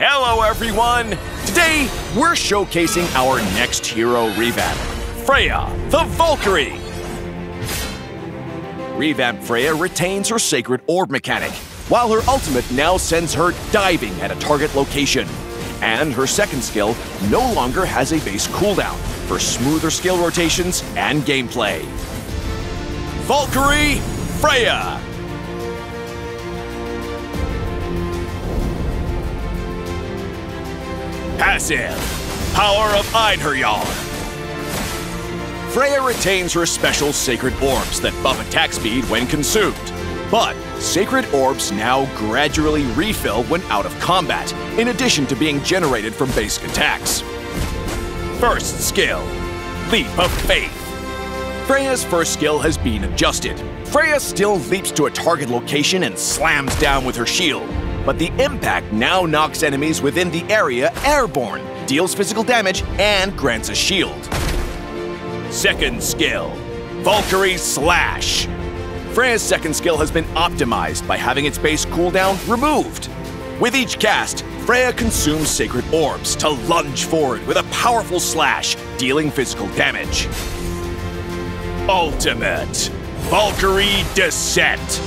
Hello everyone! Today, we're showcasing our next hero revamp, Freya, the Valkyrie! Revamped Freya retains her Sacred Orb mechanic, while her ultimate now sends her diving at a target location. And her second skill no longer has a base cooldown for smoother skill rotations and gameplay. Valkyrie Freya! Passive, Power of Einherjar. Freya retains her special Sacred Orbs that buff attack speed when consumed. But Sacred Orbs now gradually refill when out of combat, in addition to being generated from basic attacks. First skill, Leap of Faith. Freya's first skill has been adjusted. Freya still leaps to a target location and slams down with her shield. But the impact now knocks enemies within the area airborne, deals physical damage, and grants a shield. Second skill, Valkyrie Slash. Freya's second skill has been optimized by having its base cooldown removed. With each cast, Freya consumes Sacred Orbs to lunge forward with a powerful slash, dealing physical damage. Ultimate, Valkyrie Descent.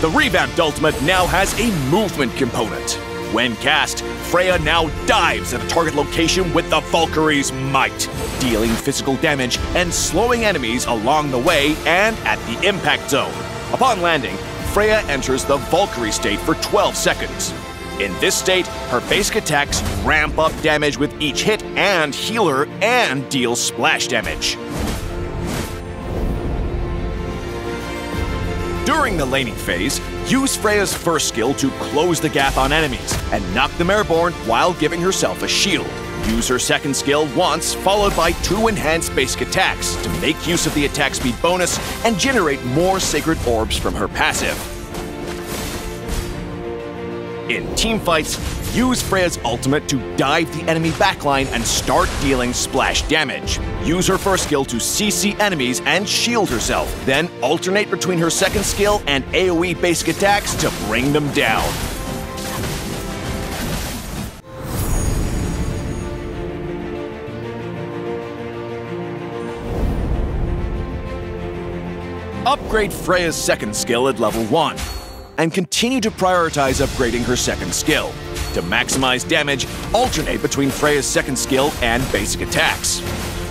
The revamped ultimate now has a movement component. When cast, Freya now dives at a target location with the Valkyrie's might, dealing physical damage and slowing enemies along the way and at the impact zone. Upon landing, Freya enters the Valkyrie state for 12 seconds. In this state, her basic attacks ramp up damage with each hit and heal her and deal splash damage. During the laning phase, use Freya's first skill to close the gap on enemies and knock them airborne while giving herself a shield. Use her second skill once, followed by 2 enhanced basic attacks to make use of the attack speed bonus and generate more Sacred Orbs from her passive. In teamfights, use Freya's ultimate to dive the enemy backline and start dealing splash damage. Use her first skill to CC enemies and shield herself, then alternate between her second skill and AoE basic attacks to bring them down. Upgrade Freya's second skill at level 1. And continue to prioritize upgrading her second skill. To maximize damage, alternate between Freya's second skill and basic attacks.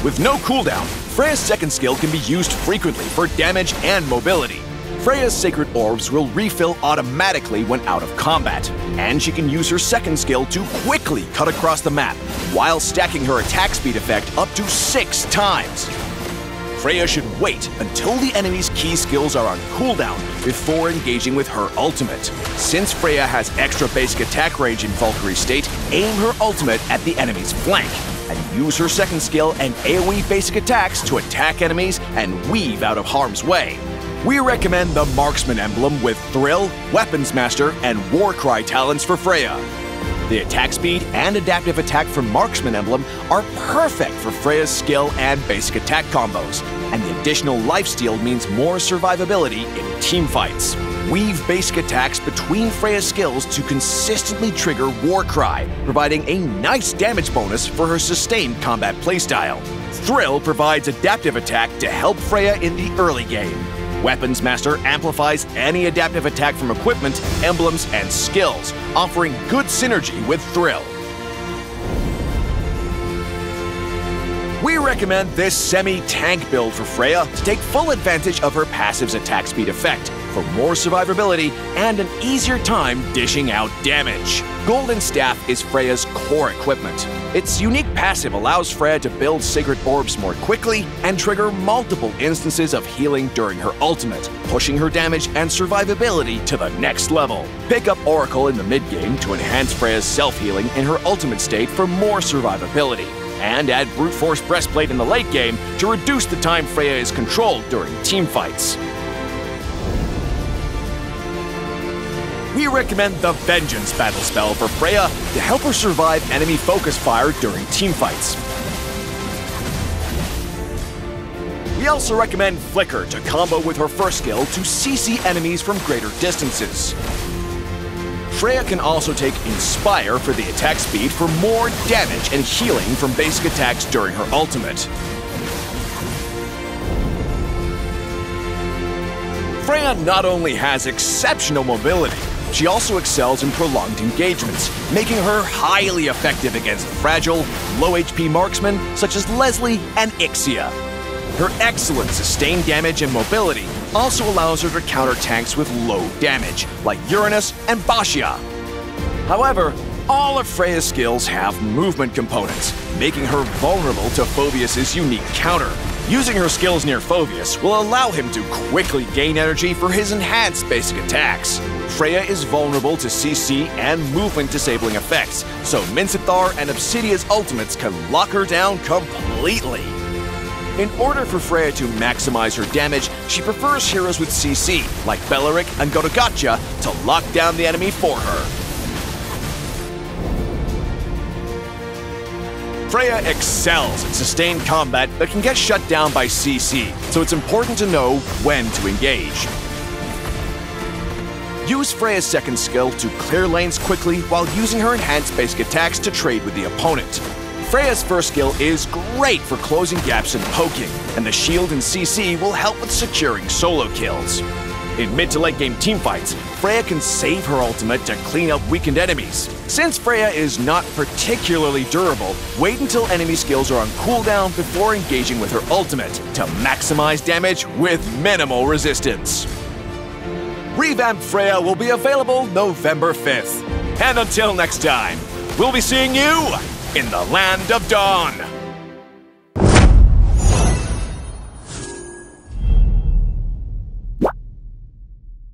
With no cooldown, Freya's second skill can be used frequently for damage and mobility. Freya's Sacred Orbs will refill automatically when out of combat, and she can use her second skill to quickly cut across the map, while stacking her attack speed effect up to 6 times. Freya should wait until the enemy's key skills are on cooldown before engaging with her ultimate. Since Freya has extra basic attack range in Valkyrie state, aim her ultimate at the enemy's flank, and use her second skill and AoE basic attacks to attack enemies and weave out of harm's way. We recommend the Marksman emblem with Thrill, Weapons Master, and Warcry talents for Freya. The attack speed and adaptive attack from Marksman emblem are perfect for Freya's skill and basic attack combos, and the additional lifesteal means more survivability in teamfights. Weave basic attacks between Freya's skills to consistently trigger Warcry, providing a nice damage bonus for her sustained combat playstyle. Thrill provides adaptive attack to help Freya in the early game. Weapons Master amplifies any adaptive attack from equipment, emblems, and skills, offering good synergy with Thrill. We recommend this semi-tank build for Freya to take full advantage of her passive's attack speed effect for more survivability and an easier time dishing out damage. Golden Staff is Freya's core equipment. Its unique passive allows Freya to build Sacred Orbs more quickly and trigger multiple instances of healing during her ultimate, pushing her damage and survivability to the next level. Pick up Oracle in the mid-game to enhance Freya's self-healing in her ultimate state for more survivability, and add Brute Force Breastplate in the late game to reduce the time Freya is controlled during teamfights. We recommend the Vengeance battle spell for Freya to help her survive enemy focus fire during teamfights. We also recommend Flicker to combo with her first skill to CC enemies from greater distances. Freya can also take Inspire for the attack speed for more damage and healing from basic attacks during her ultimate. Freya not only has exceptional mobility, she also excels in prolonged engagements, making her highly effective against fragile, low HP marksmen such as Leslie and Ixia. Her excellent sustained damage and mobility also allows her to counter tanks with low damage, like Uranus and Bashia. However, all of Freya's skills have movement components, making her vulnerable to Phoveus' unique counter. Using her skills near Phoveus will allow him to quickly gain energy for his enhanced basic attacks. Freya is vulnerable to CC and movement disabling effects, so Minthithar and Obsidia's ultimates can lock her down completely. In order for Freya to maximize her damage, she prefers heroes with CC, like Beleric and Gotogatcha, to lock down the enemy for her. Freya excels in sustained combat but can get shut down by CC, so it's important to know when to engage. Use Freya's second skill to clear lanes quickly while using her enhanced basic attacks to trade with the opponent. Freya's first skill is great for closing gaps and poking, and the shield and CC will help with securing solo kills. In mid to late game teamfights, Freya can save her ultimate to clean up weakened enemies. Since Freya is not particularly durable, wait until enemy skills are on cooldown before engaging with her ultimate to maximize damage with minimal resistance. Revamped Freya will be available November 5th. And until next time, we'll be seeing you in the Land of Dawn!